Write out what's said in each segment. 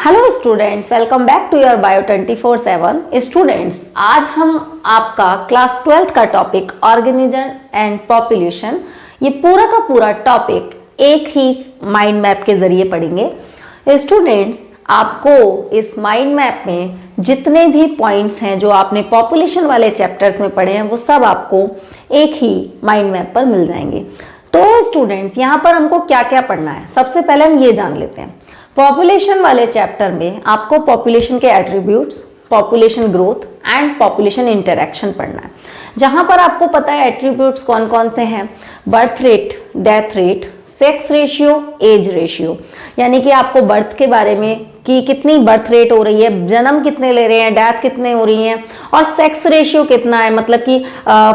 Hello students, welcome back to your bio 24/7। Students, आज हम आपका क्लास 12th का टॉपिक ऑर्गेनिज्म एंड पॉपुलेशन, ये पूरा का पूरा टॉपिक एक ही माइंड मैप के जरिए पढ़ेंगे। स्टूडेंट्स, आपको इस माइंड मैप में जितने भी पॉइंट्स हैं जो आपने पॉपुलेशन वाले चैप्टर्स में पढ़े हैं वो सब आपको एक ही माइंड मैप पर मिल जाएंगे। तो स्टूडेंट्स, यहाँ पर हमको क्या क्या पढ़ना है, सबसे पहले हम ये जान लेते हैं। पॉपुलेशन वाले चैप्टर में आपको पॉपुलेशन के attributes, population growth and population interaction पढ़ना है। जहां पर आपको पता है एट्रीब्यूट्स कौन कौन से हैं, birth rate, death rate, sex ratio, age ratio, यानी कि आपको बर्थ के बारे में कि कितनी बर्थ रेट हो रही है, जन्म कितने ले रहे हैं, डेथ कितने हो रही हैं, और सेक्स रेशियो कितना है, मतलब कि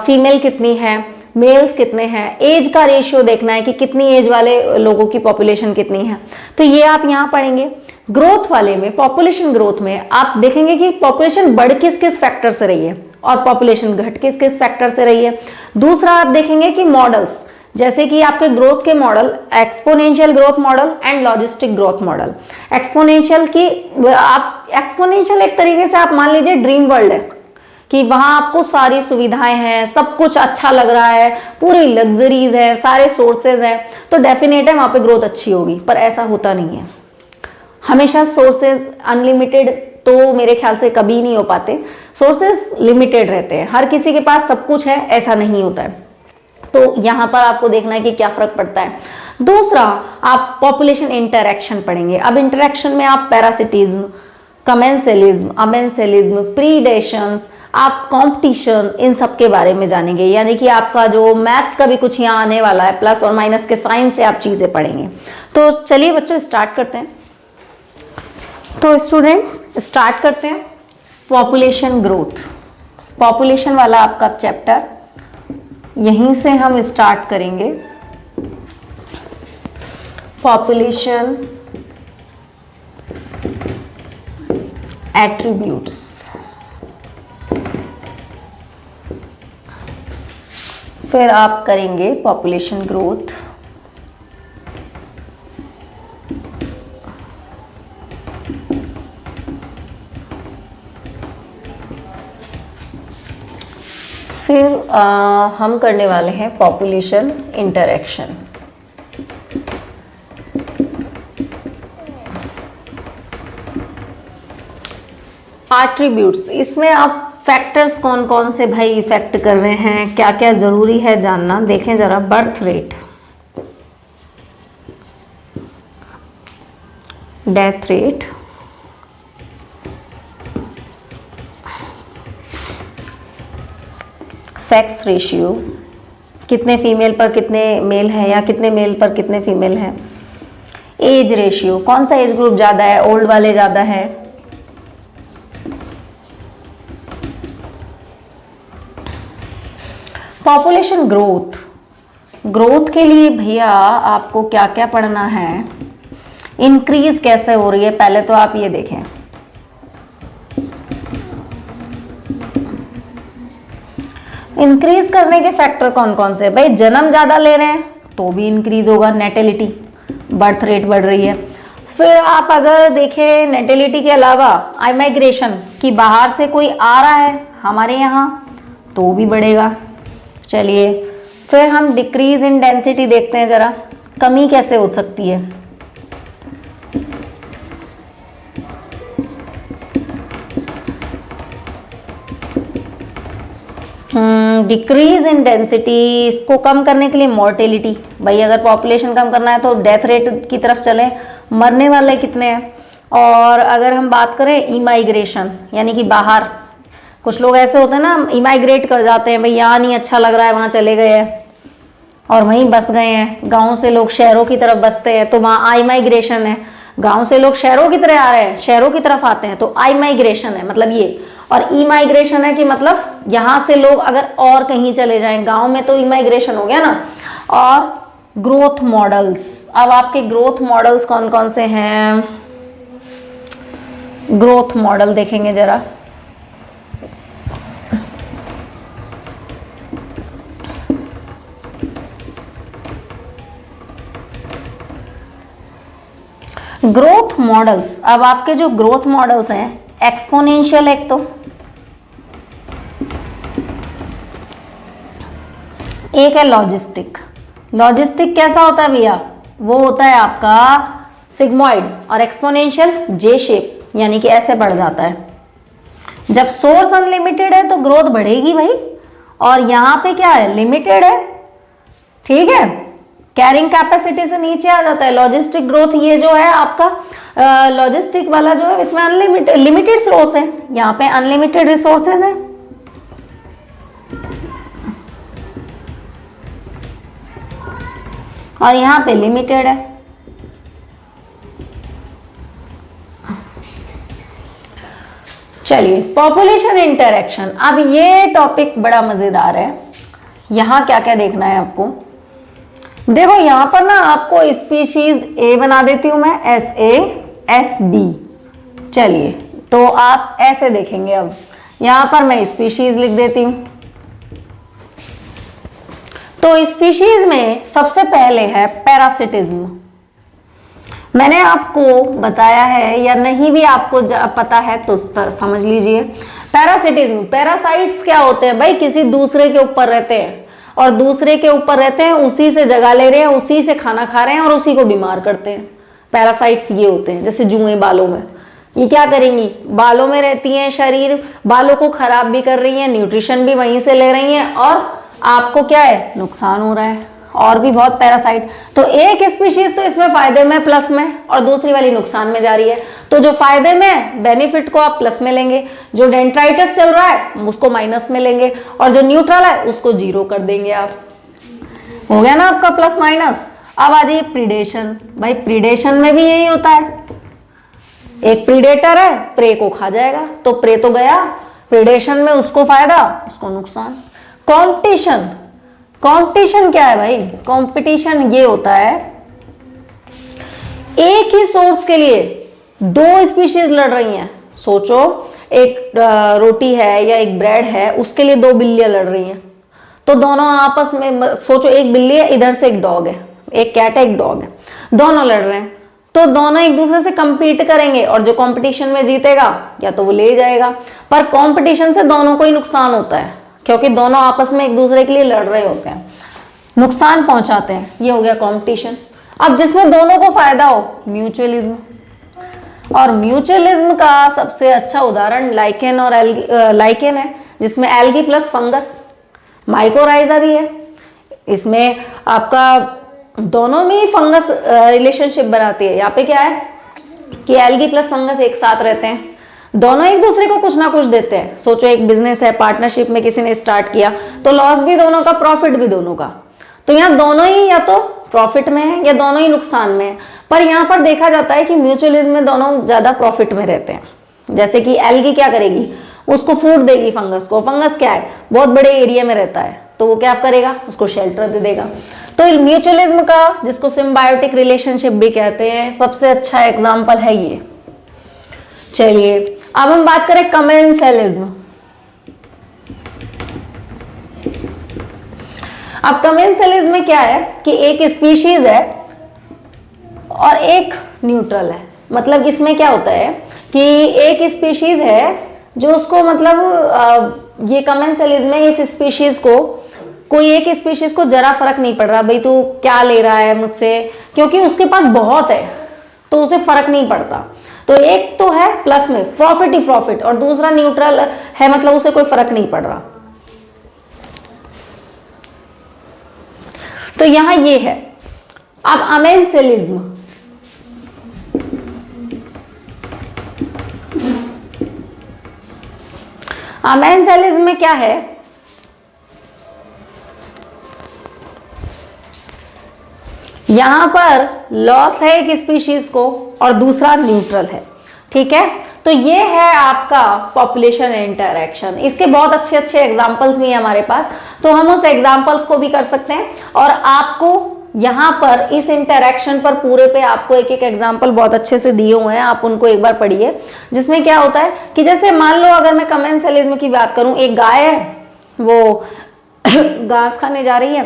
फीमेल कितनी है, मेल्स कितने हैं, एज का रेशियो देखना है कि कितनी एज वाले लोगों की पॉपुलेशन कितनी है। तो ये आप यहाँ पढ़ेंगे। ग्रोथ वाले में, पॉपुलेशन ग्रोथ में आप देखेंगे कि पॉपुलेशन बढ़ किस किस फैक्टर से रही है और पॉपुलेशन घट किस किस फैक्टर से रही है। दूसरा आप देखेंगे कि मॉडल्स, जैसे कि आपके ग्रोथ के model exponential growth model and logistic growth model. Exponential की आप एक्सपोनेंशियल एक तरीके से आप मान लीजिए ड्रीम वर्ल्ड है कि वहां आपको सारी सुविधाएं हैं, सब कुछ अच्छा लग रहा है, पूरी लग्जरीज है, सारे सोर्सेज हैं, तो डेफिनेट है वहां पे ग्रोथ अच्छी होगी। पर ऐसा होता नहीं है। हमेशा सोर्सेज अनलिमिटेड तो मेरे ख्याल से कभी नहीं हो पाते, सोर्सेज लिमिटेड रहते हैं। हर किसी के पास सब कुछ है ऐसा नहीं होता है। तो यहाँ पर आपको देखना है कि क्या फर्क पड़ता है। दूसरा, आप पॉपुलेशन इंटरैक्शन पढ़ेंगे। अब इंटरैक्शन में आप पैरासिटिज्म, कमेंसेलिज्म, अमेंसेलिज्म, प्रीडेशंस, आप कंपटीशन, इन सब के बारे में जानेंगे। यानी कि आपका जो मैथ्स का भी कुछ यहाँ आने वाला है, प्लस और माइनस के साइन से आप चीजें पढ़ेंगे। तो चलिए बच्चों स्टार्ट करते हैं। तो स्टूडेंट्स स्टार्ट करते हैं। पॉपुलेशन ग्रोथ, पॉपुलेशन वाला आपका चैप्टर यहीं से हम स्टार्ट करेंगे। पॉपुलेशन एट्रीब्यूट्स, फिर आप करेंगे पॉपुलेशन ग्रोथ, फिर हम करने वाले हैं पॉपुलेशन इंटरैक्शन। एट्रीब्यूट्स, इसमें आप फैक्टर्स कौन कौन से भाई इफेक्ट कर रहे हैं, क्या क्या जरूरी है जानना। देखें जरा, birth rate, death rate, sex ratio, कितने फीमेल पर कितने मेल हैं या कितने मेल पर कितने फीमेल हैं, एज रेशियो, कौन सा एज ग्रुप ज़्यादा है, ओल्ड वाले ज़्यादा हैं, पॉपुलेशन ग्रोथ। ग्रोथ के लिए भैया आपको क्या क्या पढ़ना है, इंक्रीज कैसे हो रही है, पहले तो आप ये देखें। इंक्रीज करने के फैक्टर कौन कौन से, भाई जन्म ज्यादा ले रहे हैं तो भी इंक्रीज होगा, नेटेलिटी, बर्थ रेट बढ़ रही है। फिर आप अगर देखें नेटेलिटी के अलावा माइग्रेशन, कि बाहर से कोई आ रहा है हमारे यहाँ तो भी बढ़ेगा। चलिए फिर हम डिक्रीज इन डेंसिटी देखते हैं जरा, कमी कैसे हो सकती है। डिक्रीज इन डेंसिटी, इसको कम करने के लिए मोर्टेलिटी, भाई अगर पॉपुलेशन कम करना है तो डेथ रेट की तरफ चलें, मरने वाले कितने हैं। और अगर हम बात करें इमाइग्रेशन, यानी कि बाहर कुछ लोग ऐसे होते हैं ना, इमाइग्रेट कर जाते हैं, भाई यहाँ नहीं अच्छा लग रहा है, वहाँ चले गए हैं और वहीं बस गए हैं। गाँव से लोग शहरों की तरफ बसते हैं तो वहाँ आइमाइग्रेशन है। गाँव से लोग शहरों की तरह आ रहे हैं, शहरों की तरफ आते हैं तो आइमाइग्रेशन है, मतलब ये। और इमाइग्रेशन है कि मतलब यहाँ से लोग अगर और कहीं चले जाएं, गाँव में तो इमाइग्रेशन हो गया ना। और ग्रोथ मॉडल्स, अब आपके ग्रोथ मॉडल्स कौन कौन से हैं, ग्रोथ मॉडल देखेंगे जरा। ग्रोथ मॉडल्स, अब आपके जो ग्रोथ मॉडल्स हैं, एक्सपोनेंशियल एक तो, एक है लॉजिस्टिक। लॉजिस्टिक कैसा होता है भैया, वो होता है आपका सिग्मॉइड, और एक्सपोनेंशियल जे शेप, यानी कि ऐसे बढ़ जाता है। जब सोर्स अनलिमिटेड है तो ग्रोथ बढ़ेगी भाई, और यहां पे क्या है, लिमिटेड है, ठीक है, कैरिंग कैपेसिटी से नीचे आ जाता है। लॉजिस्टिक ग्रोथ ये जो है आपका लॉजिस्टिक वाला जो है, इसमें अनलिमिटेड लिमिटेड सोर्स है, यहाँ पे अनलिमिटेड रिसोर्सेज है। और यहाँ पे लिमिटेड है। चलिए, पॉपुलेशन इंटरेक्शन, अब ये टॉपिक बड़ा मजेदार है। यहां क्या क्या देखना है आपको, देखो यहां पर ना आपको स्पीशीज ए बना देती हूं मैं, SASB। चलिए, तो आप ऐसे देखेंगे, अब यहां पर मैं स्पीशीज लिख देती हूं। तो स्पीशीज में सबसे पहले है पैरासिटिज्म। मैंने आपको बताया है, या नहीं भी आपको पता है तो समझ लीजिए। पैरासिटिज्म, पैरासाइट्स क्या होते हैं भाई, किसी दूसरे के ऊपर रहते हैं, और दूसरे के ऊपर रहते हैं, उसी से जगह ले रहे हैं, उसी से खाना खा रहे हैं, और उसी को बीमार करते हैं। पैरासाइट्स ये होते हैं, जैसे जुएं बालों में, ये क्या करेंगी, बालों में रहती हैं, शरीर बालों को खराब भी कर रही हैं, न्यूट्रिशन भी वहीं से ले रही हैं, और आपको क्या है, नुकसान हो रहा है। और भी बहुत पैरासाइट, तो एक स्पीशीज तो इसमें फायदे में प्लस में, और दूसरी वाली नुकसान में जा रही है। तो जो फायदे में, बेनिफिट को आप प्लस में लेंगे, जो डेंड्राइटिस चल रहा है उसको माइनस में लेंगे, और जो न्यूट्रल है उसको जीरो कर देंगे आप। हो गया ना आपका प्लस माइनस। अब आ जाइए प्रीडेशन। भाई प्रीडेशन में भी यही होता है, एक प्रीडेटर है, प्रे को खा जाएगा, तो प्रे तो गया, प्रीडेशन में उसको फायदा, उसको नुकसान। कॉम्पिटिशन, कंपटीशन क्या है भाई, कंपटीशन ये होता है एक ही सोर्स के लिए दो स्पीशीज लड़ रही हैं। सोचो, एक रोटी है या एक ब्रेड है, उसके लिए दो बिल्लियां लड़ रही हैं, तो दोनों आपस में, सोचो एक बिल्ली है, इधर से एक डॉग है, एक कैट है, एक डॉग है, दोनों लड़ रहे हैं, तो दोनों एक दूसरे से compete करेंगे, और जो कंपटीशन में जीतेगा या तो वो ले जाएगा। पर कंपटीशन से दोनों को ही नुकसान होता है, क्योंकि दोनों आपस में एक दूसरे के लिए लड़ रहे होते हैं, नुकसान पहुंचाते हैं। ये हो गया कंपटीशन। अब जिसमें दोनों को फायदा हो, म्यूचुअलिज्म। और म्यूचुअलिज्म का सबसे अच्छा उदाहरण लाइकेन और लाइकेन है, जिसमें एल्गी प्लस फंगस, माइकोराइजा भी है। इसमें आपका दोनों में ही फंगस रिलेशनशिप बनाती है। यहाँ पे क्या है कि एल्गी प्लस फंगस एक साथ रहते हैं, दोनों एक दूसरे को कुछ ना कुछ देते हैं। सोचो एक बिजनेस है, पार्टनरशिप में किसी ने स्टार्ट किया, तो लॉस भी दोनों का, प्रॉफिट भी दोनों का। तो यहाँ दोनों ही या तो प्रॉफिट में है या दोनों ही नुकसान में है। पर यहाँ पर देखा जाता है कि म्यूचुअलिज्म में दोनों ज्यादा प्रॉफिट में रहते हैं। जैसे कि एल्गी क्या करेगी, उसको फूड देगी फंगस को। फंगस क्या है, बहुत बड़े एरिया में रहता है, तो वो क्या करेगा, उसको शेल्टर दे देगा। तो म्यूचुअलिज्म का, जिसको सिम्बायोटिक रिलेशनशिप भी कहते हैं, सबसे अच्छा एग्जाम्पल है ये। चलिए अब हम बात करें कमेंसलिज्म। अब कमेंसलिज्म में क्या है कि एक स्पीशीज है और एक न्यूट्रल है। मतलब इसमें क्या होता है कि एक स्पीशीज है जो उसको, मतलब ये कमेंसलिज्म में इस स्पीशीज को, कोई एक स्पीशीज को जरा फर्क नहीं पड़ रहा, भाई तू क्या ले रहा है मुझसे, क्योंकि उसके पास बहुत है तो उसे फर्क नहीं पड़ता। तो एक तो है प्लस में, प्रॉफिट ही प्रॉफिट, और दूसरा न्यूट्रल है, मतलब उसे कोई फर्क नहीं पड़ रहा। तो यहां ये है। अब अमेंसलिज्म, अमेंसलिज्म में क्या है, यहां पर लॉस है एक स्पीशीज को और दूसरा न्यूट्रल है, ठीक है। तो ये है आपका पॉपुलेशन इंटरैक्शन। इसके बहुत अच्छे अच्छे एग्जांपल्स भी हैं हमारे पास, तो हम उस एग्जांपल्स को भी कर सकते हैं। और आपको यहां पर इस इंटरैक्शन पर पूरे पे आपको एक एक एग्जांपल बहुत अच्छे से दिए हुए हैं, आप उनको एक बार पढ़िए। जिसमें क्या होता है कि जैसे मान लो अगर मैं कमेंसलिज्म की बात करूं, एक गाय है, वो घास खाने जा रही है,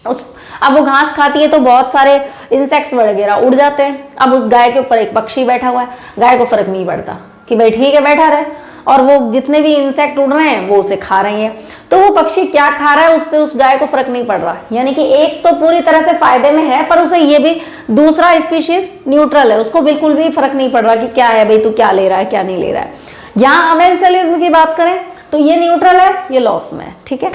अब वो घास खाती है तो बहुत सारे इंसेक्ट्स वगैरह उड़ जाते हैं। अब उस गाय के ऊपर एक पक्षी बैठा हुआ है, गाय को फर्क नहीं पड़ता कि भाई ठीक है बैठा रहे, और वो जितने भी इंसेक्ट उड़ रहे हैं वो उसे खा रही हैं। तो वो पक्षी क्या खा रहा है उससे उस गाय को फर्क नहीं पड़ रहा, यानी कि एक तो पूरी तरह से फायदे में है, पर उसे ये भी दूसरा स्पीशीज न्यूट्रल है, उसको बिल्कुल भी फर्क नहीं पड़ रहा कि क्या है भाई तू क्या ले रहा है क्या नहीं ले रहा है। यहाँ अमेंसेलिज्म की बात करें तो ये न्यूट्रल है, ये लॉस में है, ठीक है।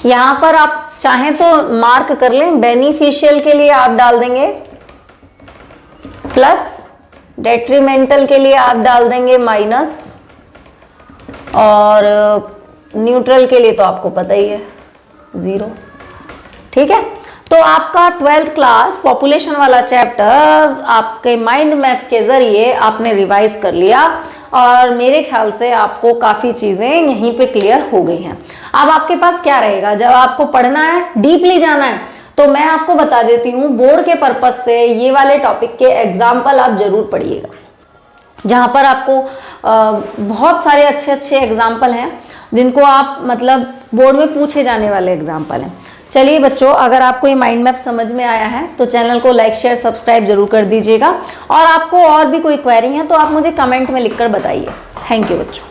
यहां पर आप चाहें तो मार्क कर लें, बेनिफिशियल के लिए आप डाल देंगे प्लस, डेट्रीमेंटल के लिए आप डाल देंगे माइनस, और न्यूट्रल के लिए तो आपको पता ही है 0, ठीक है। तो आपका 12th क्लास पॉपुलेशन वाला चैप्टर आपके माइंड मैप के जरिए आपने रिवाइज कर लिया, और मेरे ख्याल से आपको काफ़ी चीज़ें यहीं पे क्लियर हो गई हैं। अब आपके पास क्या रहेगा, जब आपको पढ़ना है डीपली जाना है तो मैं आपको बता देती हूँ, बोर्ड के पर्पज से ये वाले टॉपिक के एग्जाम्पल आप जरूर पढ़िएगा, जहाँ पर आपको बहुत सारे अच्छे अच्छे एग्जाम्पल हैं जिनको आप मतलब बोर्ड में पूछे जाने वाले एग्जाम्पल हैं। चलिए बच्चों, अगर आपको ये माइंड मैप समझ में आया है तो चैनल को लाइक शेयर सब्सक्राइब जरूर कर दीजिएगा, और आपको और भी कोई क्वेरी है तो आप मुझे कमेंट में लिखकर बताइए। थैंक यू बच्चों।